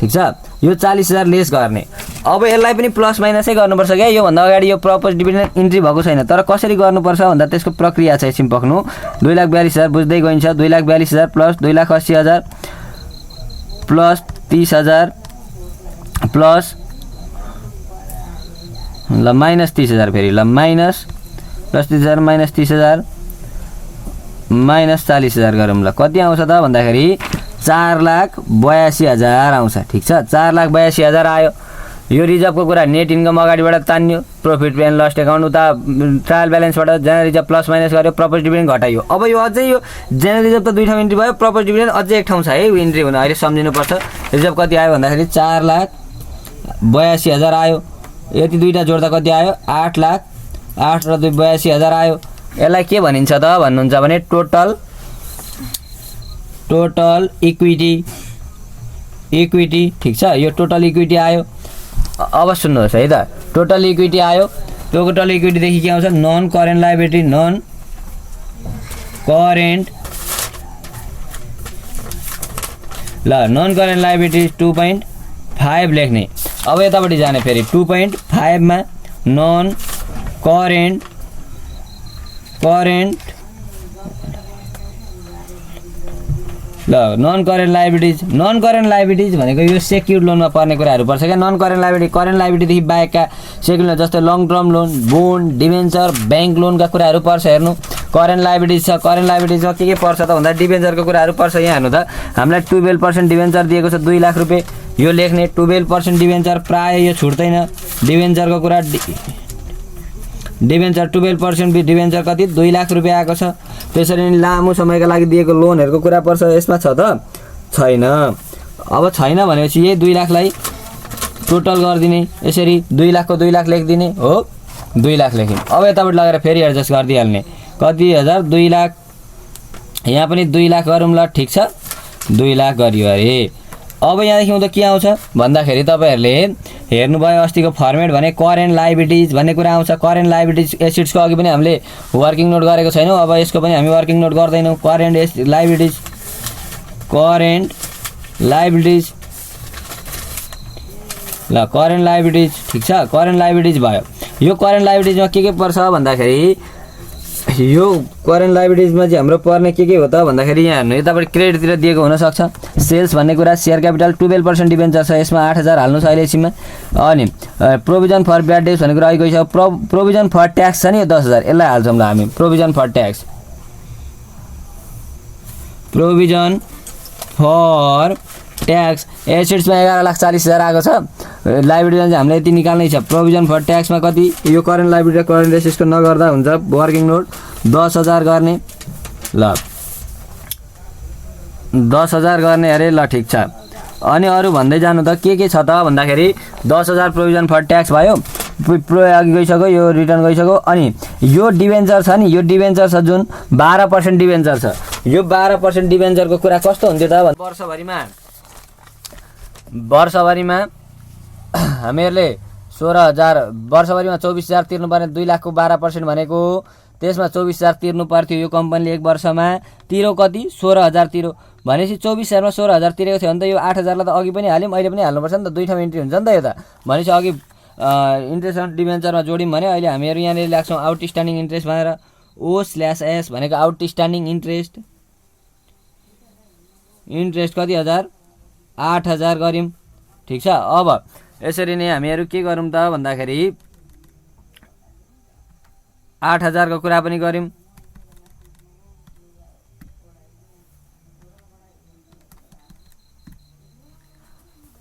ठिक छ। यो 40,000 लेस गर्ने। अब यसलाई पनि प्लस माइनसै गर्नुपर्छ क्या। योभन्दा अगाडि यो प्रपोज डिभिडेन्ड इन्ट्री भएको छैन, तर कसरी गर्नुपर्छ भन्दा त्यसको प्रक्रिया छ एकछिन पक्नु। 2,42,000 बुझ्दै गइन्छ। 2,42,000 प्लस 2,80,000 प्लस 30,000 प्लस ल माइनस 30,000 फेरि ल माइनस प्लस 30,000 माइनस 30,000 माइनस 40,000 गरौँ ल। कति आउँछ त भन्दाखेरि 4,82,000 आउँछ। ठिक छ, 4,82,000 आयो। यो रिजर्भको कुरा नेट इन्कम अगाडिबाट तान्यो, प्रफिट एन्ड लस एकाउन्ट उता ट्रायल ब्यालेन्सबाट जेनरल रिजर्भ प्लस माइनस गर्यो, प्रपोज डिभिडेन्ड घटाइयो। अब यो अझै यो जेनरल रिजर्भ त 2 ठाउँ इन्ट्री भयो, प्रपोज डिभिडेन्ड अझै एक ठाउँ छ है इन्ट्री हुन। अहिले सम्झिनुपर्छ रिजर्भ कति आयो भन्दाखेरि 4,82,000 आयो। यति दुईवटा जोड्दा कति आयो 8,08,000 र 82,000 आयो। यसलाई के भनिन्छ त भन्नुहुन्छ भने टोटल इक्विटी। ठिक छ, यो टोटल इक्विटी आयो। अब सुन्नुहोस् है त, टोटल इक्विटी आयो। टोटल इक्विटीदेखि के आउँछ non current liability. Non current liability 2.5 लेख्ने। अब यतापट्टि जाने फेरि 2.5 मा non current non current liabilities भनेको यो सेक्युर्ड लोनमा पर्ने कुराहरू पर्छ क्या। नन करेन्ट लायबिलिटी करेन्ट लायबिलिटीदेखि बाहेकका सेक्युर्ड लोन जस्तै long term loan, bond, debenture, bank लोनका कुराहरू पर्छ। हेर्नु करेन्ट लायबिलिटिज छ। करेन्ट लायबिलिटिजमा के पर्छ त भन्दा डिभेन्चरको कुराहरू पर्छ। यहाँ हेर्नु त हामीलाई 12% डिभेन्चर दिएको छ 2 लाख रुपियाँ। यो लेख्ने 12% डिभेन्चर प्राय यो छुट्दैन। डिभेन्चरको कुरा डिभेन्चर 12% डिभेन्चर कति 2 लाख रुपियाँ आएको छ। त्यसरी नै लामो समयका लागि दिएको लोनहरूको कुरा पर्छ। यसमा छ त छैन। अब छैन भनेपछि यही 2 लाखलाई टोटल गरिदिने। यसरी 2 लाखको 2 लाख लेखिदिने हो, 2 लाख लेख्यौँ। अब यताबाट लगेर फेरि एडजस्ट गरिदिइहाल्ने। कति हजार 2 लाख, यहाँ पनि 2 लाख गरौँ ल। ठिक छ, 2 लाख गरियो अरे। अब यहाँदेखि त के आउँछ भन्दाखेरि तपाईँहरूले हेर्नुभयो अस्तिको फर्मेट भने करेन्ट लायबिलिटिज भन्ने कुरा आउँछ। करेन्ट लायबिलिटिज एसिड्सको अघि पनि हामीले वर्किङ नोट गरेको छैनौँ, अब यसको पनि हामी वर्किङ नोट गर्दैनौँ। करेन्ट लायबिलिटिज ल करेन्ट लायबिलिटिज। ठिक छ, करेन्ट लायबिलिटिज भयो। यो करेन्ट लायबिलिटिजमा के पर्छ भन्दाखेरि यो करेन्ट लायबिलिटिजमा चाहिँ हाम्रो पर्ने के हो त भन्दाखेरि यहाँ हेर्नु यतापट्टि क्रेडिटतिर दिएको हुनसक्छ। सेल्स भन्ने कुरा सेयर क्यापिटल 12% डिभेन्चर छ, यसमा 8,000 हाल्नुहोस् अहिले एकछिनमा। अनि प्रोभिजन फर ब्याड डेट्स भन्ने कुरा अहिले गइसक्यो। प्रोभिजन फर ट्याक्स छ नि यो 10,000, यसलाई हाल्छौँ ल हामी। प्रोभिजन फर ट्याक्स एसेट्समा 11,40,000 आएको छ। लायबिलिटीमा चाहिँ हामीलाई यति निकाल्नै छ। प्रोभिजन फर ट्याक्समा कति यो करेन्ट लायबिलिटी र करेन्ट एसेट्सको नगर्दा हुन्छ वर्किङ नोट 10,000 गर्ने ल। 10,000 गर्ने अरे ल। ठिक छ, अनि अरू भन्दै जानु त के छ त भन्दाखेरि 10,000 प्रोभिजन फर ट्याक्स भयो। अघि गइसक्यो, यो रिटर्न गइसक्यो। अनि यो डिभेन्चर छ नि, यो डिभेन्चर छ जुन 12% डिभेन्चर छ। यो 12% डिभेन्चरको कुरा कस्तो हुन्थ्यो त वर्षभरिमा हामीहरूले 16,000 वर्षभरिमा 24,000 तिर्नुपर्ने। 2 लाखको 12% भनेको त्यसमा 24,000 तिर्नु पर्थ्यो। यो कम्पनीले एक वर्षमा तिरो कति 16,000 तिरो भनेपछि 24,000 मा 16,000 तिरेको थियो भने त यो 8,000 लाई त अघि पनि हाल्यौँ, अहिले पनि हाल्नुपर्छ नि त। 2 ठाउँ इन्ट्री हुन्छ नि त यो त। भनेपछि अघि इन्ट्रेस्ट डिभेन्चरमा जोड्यौँ भने अहिले हामीहरू यहाँनिर लाग्छौँ आउटस्ट्यान्डिङ इन्ट्रेस्ट भनेर। O/S भनेको आउटस्ट्यान्डिङ इन्ट्रेस्ट कति 8,000 गऱ्यौँ। ठिक छ, अब यसरी नै हामीहरू के गरौँ त भन्दाखेरि 8,000 को कुरा पनि गऱ्यौँ।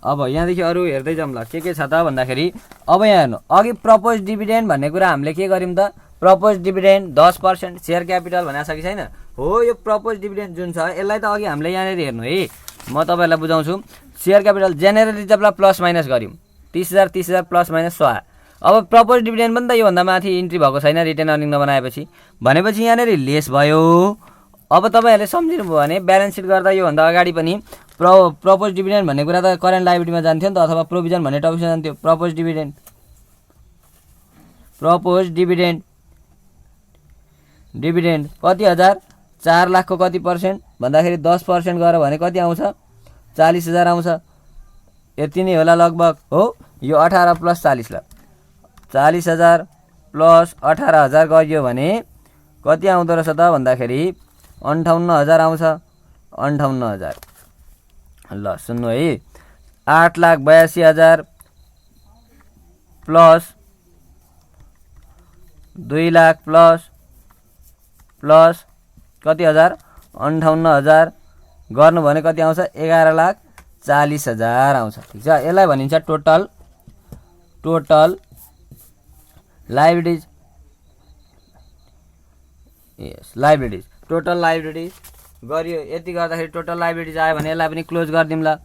अब यहाँदेखि अरू हेर्दै जाऊँ ल के छ त भन्दाखेरि अब यहाँ हेर्नु अघि प्रपोज डिभिडेन्ड भन्ने कुरा हामीले के गर्यौँ त। प्रपोज डिभिडेन्ड 10% सेयर क्यापिटल भनेको छ कि छैन हो। यो प्रपोज डिभिडेन्ड जुन छ यसलाई त अघि हामीले यहाँनिर हेर्नु है, म तपाईँहरूलाई बुझाउँछु। सेयर क्यापिटल जेनरल रिजर्भलाई प्लस माइनस गऱ्यौँ 30,000 प्लस माइनस 100। अब प्रपोज डिभिडेन्ड पनि त योभन्दा माथि इन्ट्री भएको छैन रिटेन अर्निङ नबनाएपछि, भनेपछि यहाँनिर लेस भयो। अब तपाईँहरूले सम्झिनु भयो भने ब्यालेन्स सिट गर्दा योभन्दा अगाडि पनि प्रपोज डिभिडेन्ड भन्ने कुरा त करेन्ट लायबिलिटीमा जान्थ्यो नि त, अथवा प्रोभिजन भन्ने टपिकमा जान्थ्यो। प्रपोज डिभिडेन्ड कति 4 लाखको कति पर्सेन्ट भन्दाखेरि 10% गऱ्यो भने कति आउँछ 40,000 आउँछ। यति नै होला लगभग हो। यो 18 + 40 ल 40,000 + 18,000 गरियो भने कति आउँदो रहेछ त भन्दाखेरि 58,000 आउँछ। 58,000 ल सुन्नु है, 8,82,000 प्लस 2 लाख प्लस कति हजार 58,000 गर्नु भने कति आउँछ 11,40,000 आउँछ। ठिक छ, यसलाई भनिन्छ टोटल लायबिलिटिज। यस लायबिलिटिज, टोटल लायबिलिटिज गरियो। यति गर्दाखेरि टोटल लायबिलिटिज आयो भने यसलाई पनि क्लोज गरिदिउँ ल,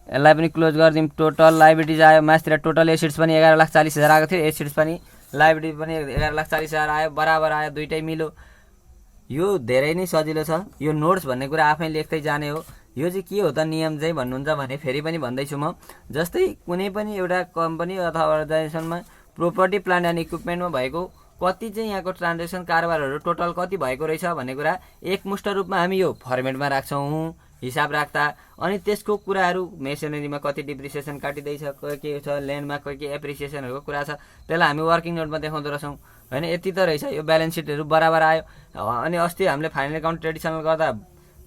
यसलाई पनि क्लोज गरिदिउँ। टोटल लायबिलिटिज आयो, मास्तिर टोटल एसेट्स पनि 11,40,000 आएको थियो, एसेट्स पनि लायबिलिटी पनि 11,40,000 आयो, बराबर आयो, दुइटै मिल्यो। यो धेरै नै सजिलो छ। यो नोट्स भन्ने कुरा आफै लेख्दै जाने हो। यो चाहिँ के हो त नियम चाहिँ भन्नुहुन्छ भने फेरि पनि भन्दैछु म, जस्तै कुनै पनि एउटा कम्पनी अथवा अर्गनाइजेसनमा प्रोपर्टी प्लान्ट एन्ड इक्विपमेन्टमा भएको कति चाहिँ यहाँको ट्रान्जेक्सन कारोबारहरू टोटल कति भएको रहेछ भन्ने कुरा एकमुष्ट रूपमा हामी यो फर्मेटमा राख्छौँ हिसाब राख्दा। अनि त्यसको कुराहरू मेसनरीमा कति डिप्रिसिएसन काटिँदैछ, के छ ल्यान्डमा के एप्रिसिएसनहरूको कुरा छ, त्यसलाई हामी वर्किङ नोटमा देखाउँदो रहेछौँ होइन। यति त रहेछ, यो ब्यालेन्स सिटहरू बराबर आयो। अनि अस्ति हामीले फाइनल एकाउन्ट ट्रेडिसनल गर्दा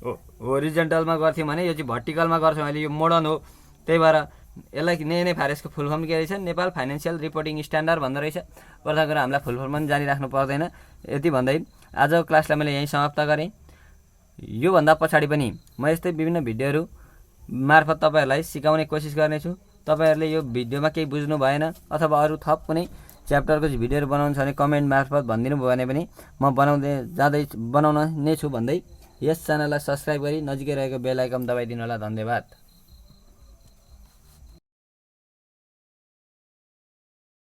होरिजेन्टलमा गर्थ्यौँ भने यो चाहिँ भर्टिकलमा गर्छौँ, अहिले यो मोडर्न हो। त्यही भएर यसलाई NFRSको फुल फर्म के रहेछ, नेपाल फाइनेन्सियल रिपोर्टिङ स्ट्यान्डर्ड भन्दो रहेछ। प्रथम कुरा हामीलाई फुल फर्म पनि जानिराख्नु पर्दैन। यति भन्दै आजको क्लासलाई मैले यहीँ समाप्त गरेँ। योभन्दा पछाडि पनि म यस्तै विभिन्न भिडियोहरू मार्फत तपाईँहरूलाई सिकाउने कोसिस गर्नेछु। तपाईँहरूले यो भिडियोमा केही बुझ्नु भएन अथवा अरू थप कुनै च्याप्टरको भिडियोहरू बनाउनु छ भने कमेन्ट मार्फत भनिदिनु भयो भने पनि म बनाउने छु भन्दै यस च्यानललाई सब्सक्राइब गरी नजिकै रहेको बेल आइकन दबाइदिनु होला। धन्यवाद।